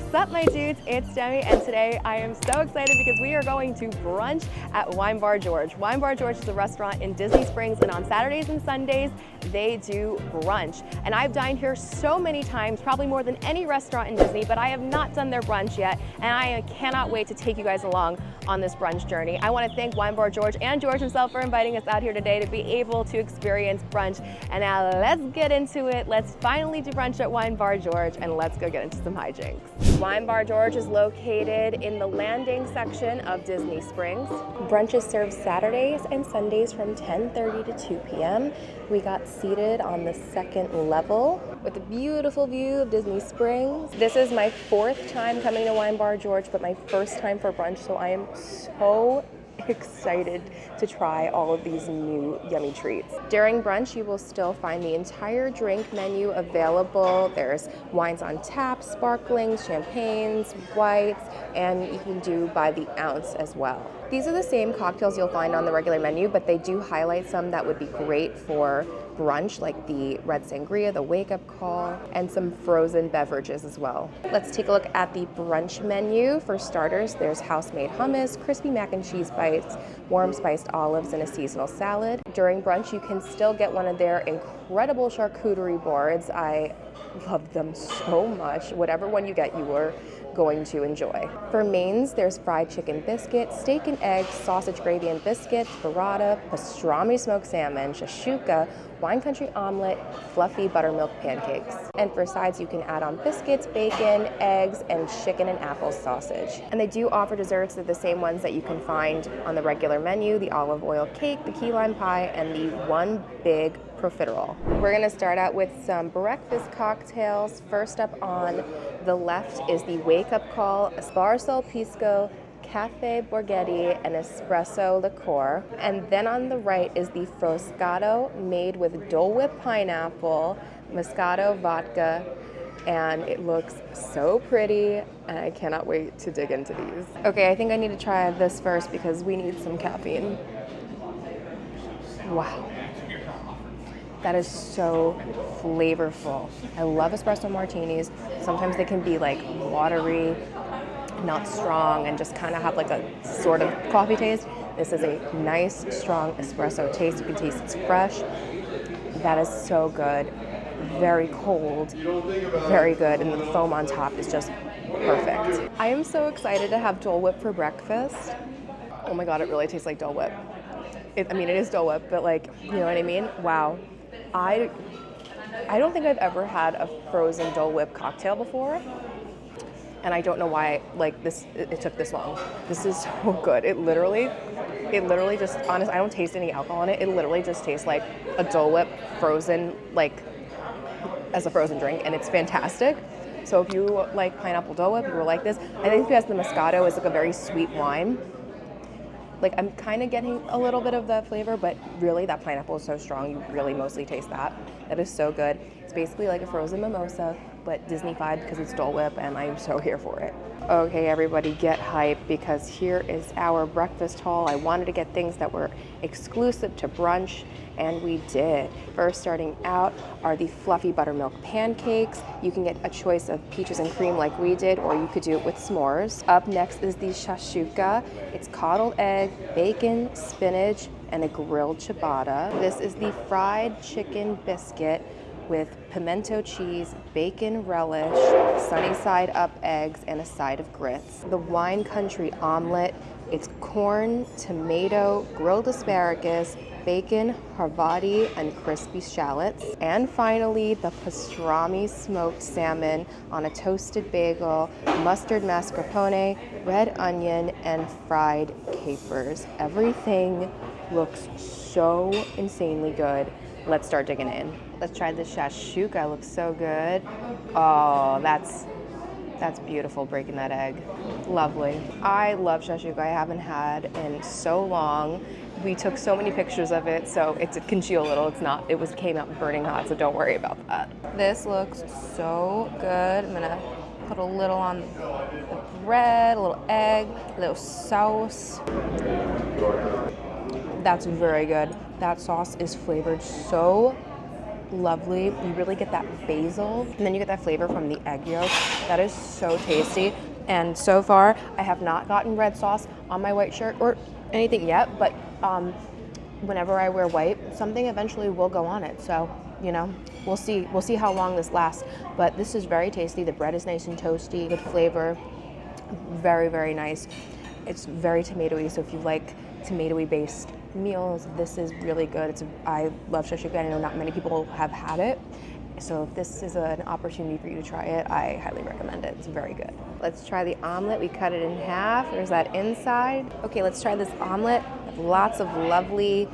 What's up, my dudes? It's Demi, and today I am so excited because we are going to brunch at Wine Bar George. Wine Bar George is a restaurant in Disney Springs, and on Saturdays and Sundays, they do brunch. And I've dined here so many times, probably more than any restaurant in Disney, but I have not done their brunch yet, and I cannot wait to take you guys along on this brunch journey. I want to thank Wine Bar George and George himself for inviting us out here today to be able to experience brunch. And now let's get into it. Let's finally do brunch at Wine Bar George, and let's go get into some hijinks. Wine Bar George is located in the landing section of Disney Springs. Brunch is served Saturdays and Sundays from 10:30 to 2 p.m. We got seated on the second level with a beautiful view of Disney Springs. This is my fourth time coming to Wine Bar George, but my first time for brunch, so I am so excited to try all of these new yummy treats. During brunch, you will still find the entire drink menu available. There's wines on tap, sparklings, champagnes, whites, and you can do by the ounce as well. These are the same cocktails you'll find on the regular menu, but they do highlight some that would be great for brunch, like the red sangria, the wake-up call, and some frozen beverages as well. Let's take a look at the brunch menu. For starters, there's house-made hummus, crispy mac and cheese bites, warm spiced olives, and a seasonal salad. During brunch, you can still get one of their incredible charcuterie boards. I love them so much. Whatever one you get, you are going to enjoy. For mains, there's fried chicken biscuit, steak and eggs, sausage gravy and biscuits, burrata, pastrami smoked salmon, shashuka, wine country omelet, fluffy buttermilk pancakes. And for sides, you can add on biscuits, bacon, eggs, and chicken and apple sausage. And they do offer desserts. They're the same ones that you can find on the regular menu, the olive oil cake, the key lime pie, and the one big profiterole. We're gonna start out with some breakfast cocktails. First up on the left is the wake-up call, espresso pisco, cafe borghetti, and espresso liqueur. And then on the right is the froscato, made with Dole Whip pineapple, Moscato vodka, and it looks so pretty, and I cannot wait to dig into these. Okay, I think I need to try this first because we need some caffeine. Wow. That is so flavorful. I love espresso martinis. Sometimes they can be like watery, not strong, and just kind of have like a sort of coffee taste. This is a nice, strong espresso taste. You can taste it's fresh. That is so good. Very cold, very good, and the foam on top is just perfect. I am so excited to have Dole Whip for breakfast. Oh my God, it really tastes like Dole Whip. I mean, it is Dole Whip, but like, you know what I mean? Wow. I don't think I've ever had a frozen Dole Whip cocktail before, and I don't know why it took this long. This is so good. It literally just, honestly, I don't taste any alcohol in it. It literally just tastes like a Dole Whip frozen, like as a frozen drink, and it's fantastic. So if you like pineapple Dole Whip, you will like this. I think because the Moscato is like a very sweet wine, like I'm kind of getting a little bit of that flavor, but really that pineapple is so strong, you really mostly taste that. That is so good. It's basically like a frozen mimosa, but Disney-fied because it's Dole Whip, and I'm so here for it. Okay, everybody get hyped because here is our breakfast haul. I wanted to get things that were exclusive to brunch, and we did. First, starting out are the fluffy buttermilk pancakes. You can get a choice of peaches and cream like we did, or you could do it with s'mores. Up next is the shashuka. It's coddled egg, bacon, spinach, and a grilled ciabatta. This is the fried chicken biscuit with pimento cheese, bacon relish, sunny side up eggs, and a side of grits. The wine country omelet, it's corn, tomato, grilled asparagus, bacon, havarti, and crispy shallots. And finally, the pastrami smoked salmon on a toasted bagel, mustard mascarpone, red onion, and fried capers. Everything looks so insanely good. Let's start digging in. Let's try the shashuka. It looks so good. Oh, that's beautiful, breaking that egg. Lovely. I love shashuka. I haven't had in so long. We took so many pictures of it, so it did congeal a little. Came out burning hot, so don't worry about that. This looks so good. I'm gonna put a little on the bread, a little egg, a little sauce. That's very good. That sauce is flavored so lovely. You really get that basil, and then you get that flavor from the egg yolk. That is so tasty. And so far, I have not gotten red sauce on my white shirt or anything yet, but whenever I wear white, something eventually will go on it. So, you know, we'll see how long this lasts. But this is very tasty. The bread is nice and toasty, good flavor, very, very nice. It's very tomatoey, so if you like tomatoey based meals, this is really good. I love shashuka. I know not many people have had it. So if this is an opportunity for you to try it, I highly recommend it. It's very good. Let's try the omelet. We cut it in half. There's that inside. Okay, let's try this omelet. Lots of lovely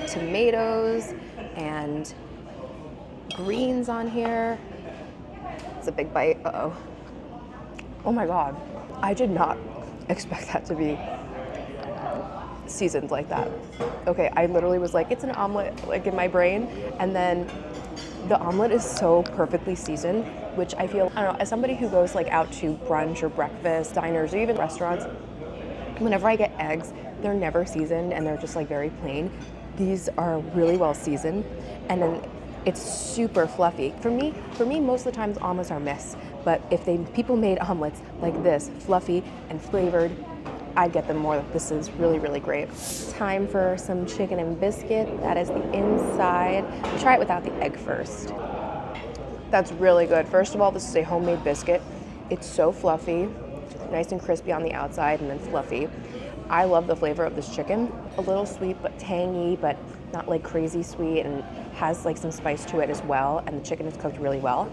tomatoes and greens on here. It's a big bite. Uh-oh. Oh my God. I did not expect that to be seasoned like that. Okay, I literally was like, it's an omelet, like in my brain. And then the omelet is so perfectly seasoned, which I feel, I don't know, as somebody who goes like out to brunch or breakfast, diners, or even restaurants, whenever I get eggs, they're never seasoned and they're just like very plain. These are really well seasoned, and then it's super fluffy. For me, most of the times omelets are missed, but if people made omelets like this, fluffy and flavored, I'd get them more. This is really, really great. Time for some chicken and biscuit. That is the inside. We'll try it without the egg first. That's really good. First of all, this is a homemade biscuit. It's so fluffy, nice and crispy on the outside and then fluffy. I love the flavor of this chicken. A little sweet but tangy, but not like crazy sweet, and has like some spice to it as well. And the chicken is cooked really well.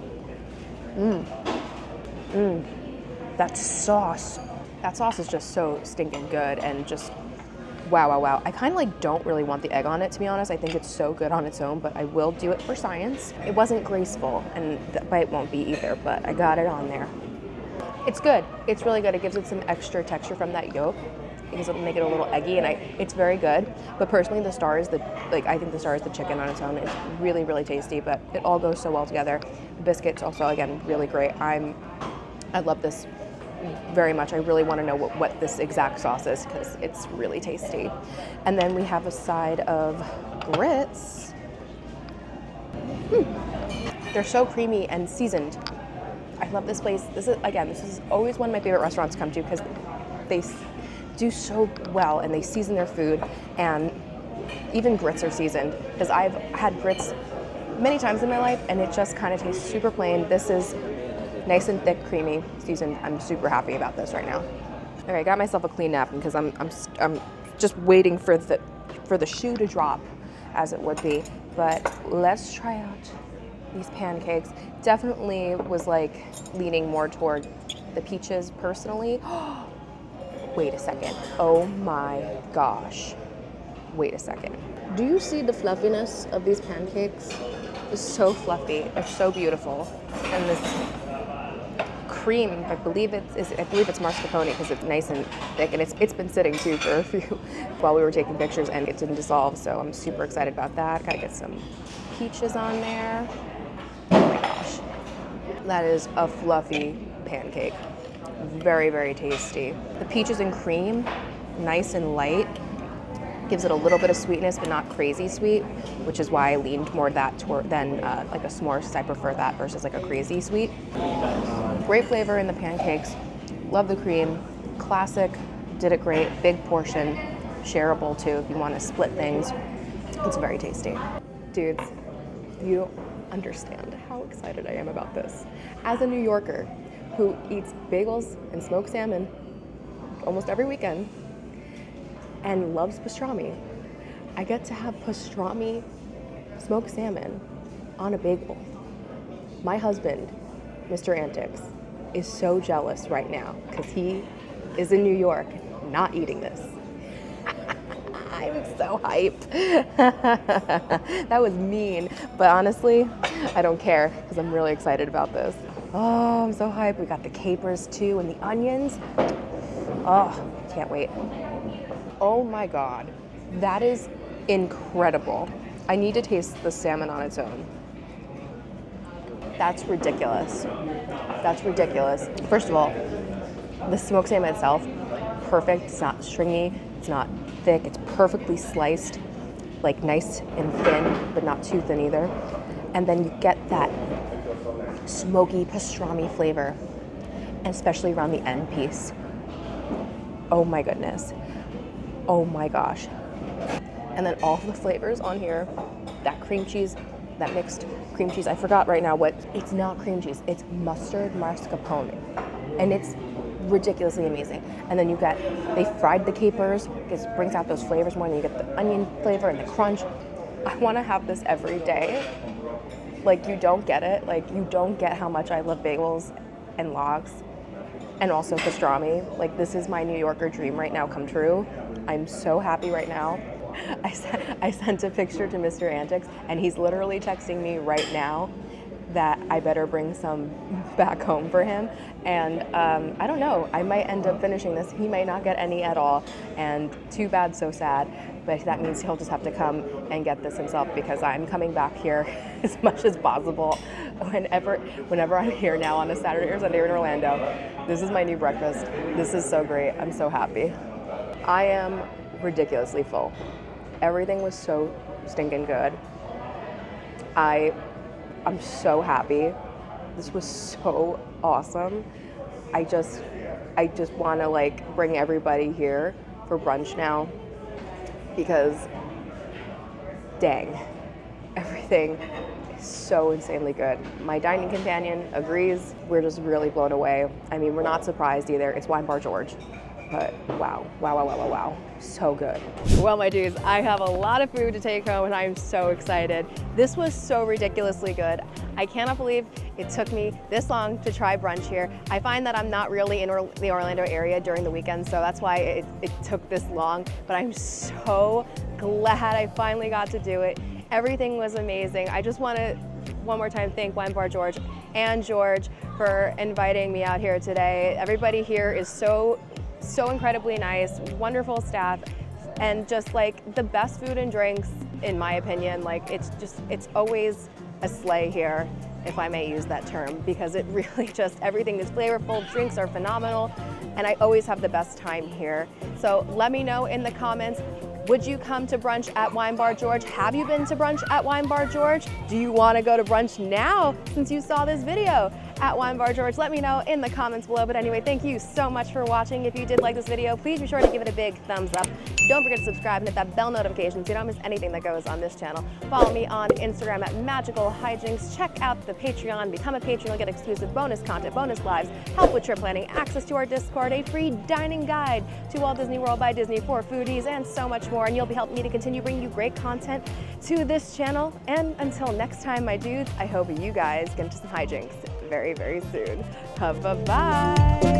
That sauce is just so stinking good, and just wow. I kind of like don't really want the egg on it, to be honest. I think it's so good on its own, but I will do it for science. It wasn't graceful, and the bite won't be either, but I got it on there. It's good. It's really good. It gives it some extra texture from that yolk, because it'll make it a little eggy, and it's very good. But personally, I think the star is the chicken on its own. It's really, really tasty, but it all goes so well together. The biscuits also, again, really great. I love this very much. I really want to know what this exact sauce is, because it's really tasty. And then we have a side of grits. They're so creamy and seasoned. I love this place. This is always one of my favorite restaurants to come to, because they do so well and they season their food, and even grits are seasoned, because I've had grits many times in my life and it just kind of tastes super plain. This is nice and thick, creamy, seasoned. I'm super happy about this right now. All right, I got myself a clean napkin because I'm just waiting for the shoe to drop, as it would be. But let's try out these pancakes. Definitely was like leaning more toward the peaches personally. Wait a second. Oh my gosh. Wait a second. Do you see the fluffiness of these pancakes? It's so fluffy. They're so beautiful. And this cream, I believe it's mascarpone, because it's nice and thick, and it's been sitting too for a few while we were taking pictures, and it didn't dissolve, so I'm super excited about that. Gotta get some peaches on there. Oh my gosh. That is a fluffy pancake. Very, very tasty. The peaches and cream, nice and light. Gives it a little bit of sweetness, but not crazy sweet, which is why I leaned more than like a s'mores. I prefer that versus like a crazy sweet. Great flavor in the pancakes. Love the cream. Classic. Did it great. Big portion. Shareable too if you want to split things. It's very tasty. Dudes, you don't understand how excited I am about this. As a New Yorker who eats bagels and smoked salmon almost every weekend and loves pastrami, I get to have pastrami smoked salmon on a bagel. My husband, Mr. Antics, is so jealous right now because he is in New York not eating this. I'm so hyped. That was mean, but honestly, I don't care because I'm really excited about this. Oh, I'm so hyped. We got the capers too and the onions. Oh, can't wait. Oh my God, that is incredible. I need to taste the salmon on its own. That's ridiculous. That's ridiculous. First of all, the smoked salmon itself, perfect. It's not stringy, it's not thick, it's perfectly sliced, like nice and thin, but not too thin either. And then you get that smoky pastrami flavor, and especially around the end piece. Oh my goodness. Oh my gosh. And then all the flavors on here, that cream cheese, that mixed cream cheese. I forgot right now what, it's not cream cheese, it's mustard mascarpone. And it's ridiculously amazing. And then you get, they fried the capers, it brings out those flavors more, and you get the onion flavor and the crunch. I wanna have this every day. Like, you don't get it. Like, you don't get how much I love bagels and logs and also pastrami. Like, this is my New Yorker dream right now come true. I'm so happy right now. I sent a picture to Mr. Antics, and he's literally texting me right now that I better bring some back home for him. And I don't know, I might end up finishing this. He may not get any at all, and too bad, so sad. But that means he'll just have to come and get this himself, because I'm coming back here as much as possible. Whenever I'm here now on a Saturday or Sunday in Orlando, this is my new breakfast. This is so great. I'm so happy. I am ridiculously full. Everything was so stinking good. I'm so happy. This was so awesome. I just want to like bring everybody here for brunch now, because dang, everything is so insanely good. My dining companion agrees. We're just really blown away. I mean, we're not surprised either. It's Wine Bar George. But wow, so good. Well, my dudes, I have a lot of food to take home, and I'm so excited. This was so ridiculously good. I cannot believe it took me this long to try brunch here. I find that I'm not really in the Orlando area during the weekend, so that's why it took this long, but I'm so glad I finally got to do it. Everything was amazing. I just want to one more time thank Wine Bar George and George for inviting me out here today. Everybody here is so incredibly nice, wonderful staff, and just like the best food and drinks, in my opinion. Like, it's always a sleigh here, if I may use that term, because it really just, everything is flavorful, drinks are phenomenal, and I always have the best time here. So let me know in the comments, would you come to brunch at Wine Bar George? Have you been to brunch at Wine Bar George? Do you want to go to brunch now since you saw this video at Wine Bar George? Let me know in the comments below. But anyway, thank you so much for watching. If you did like this video, please be sure to give it a big thumbs up. Don't forget to subscribe and hit that bell notification so you don't miss anything that goes on this channel. Follow me on Instagram at Magical Hijinx. Check out the Patreon. Become a patron. You'll get exclusive bonus content, bonus lives, help with trip planning, access to our Discord, a free dining guide to Walt Disney World by Disney for foodies, and so much more. And you'll be helping me to continue bringing you great content to this channel. And until next time, my dudes, I hope you guys get into some hijinks very, very soon. Bye-bye.